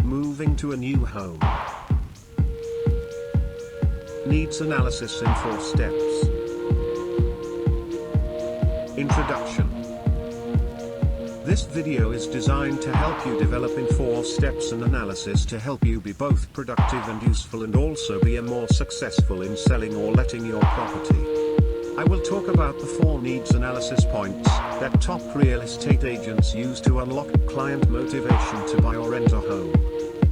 moving to a new home. Needs analysis in 4 steps. Introduction. This video is designed to help you develop in 4 steps an analysis to help you be both productive and useful, and also be more successful in selling or letting your property. I will talk about the 4 needs analysis points that top real estate agents use to unlock client motivation to buy or rent a home.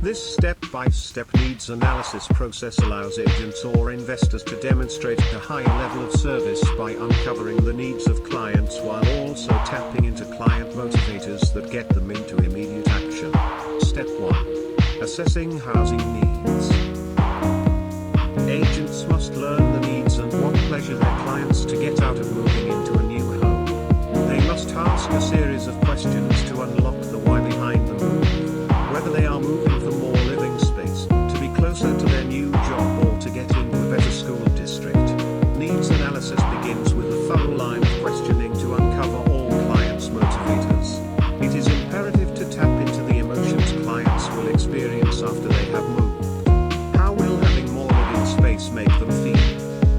This step-by-step needs analysis process allows agents or investors to demonstrate a higher level of service by uncovering the needs of clients while also tapping into client motivators that get them into immediate action. Step 1. Assessing housing needs. Agents must learn the needs and what pleasure their clients to get out of moving into a new home. They must ask a series of questions to unlock the why behind the move. Whether they are moving for more living space, to be closer to their new job, or to get into a better school district. Needs analysis begins with a thorough line of questioning to uncover all clients' motivators. It is imperative to tap into the emotions clients will experience after they have moved. How will having more living space make them feel?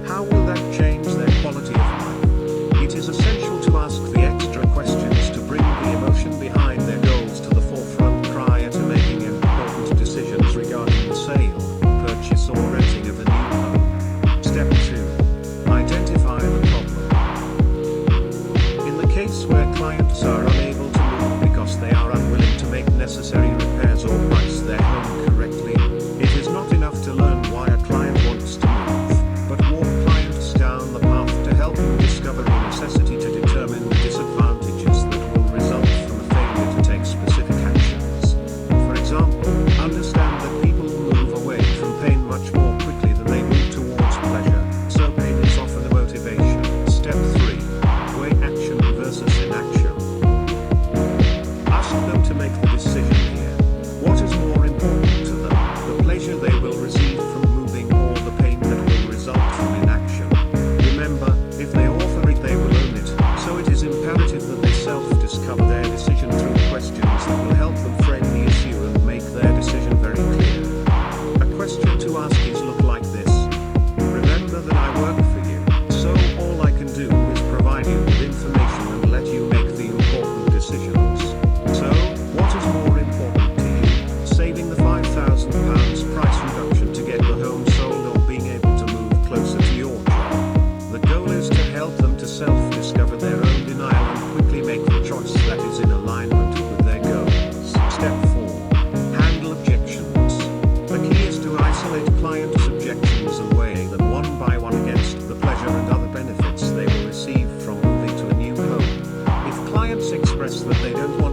How will that change their quality of life? It is essential to ask the extra questions to bring the emotion behind their goals to the forefront prior to making important decisions regarding the sale, purchase or renting of a new home. Step 2. Identify the problem. In the case where clients are unable to move because they are unwilling to make necessary repairs or price their home correctly, it is not enough to learn why a client wants to move, but walk clients down the path to help them discover a necessity to determine the disadvantages that will result from a failure to take specific actions. For example, understand that people move away from pain much more quickly than they move towards pleasure, so pain is often a motivation. Step 3. Weigh action versus inaction. Ask them to make the decision here. What is more important to them, the pleasure they will receive from moving or the pain that will result from inaction? Remember, if they offer it, they will own it, so it is imperative that they self-discover their decision through questions that will help them frame the issue and make their decision very clear. A question to ask is look like this. Remember that I work for you, so all I can do is provide you with information and let you make the important decisions. So, what is more important to you, saving the £5,000 price reduction to get the home sold, or being able to move closer to your job? The goal is to help them to self-discover their own denial and quickly make the choice that is in alignment with their goals. Step 4. Handle objections. The key is to isolate clients' objections and weigh them one by one against the pleasure and other benefits they will receive from moving to a new home. If clients express that they don't want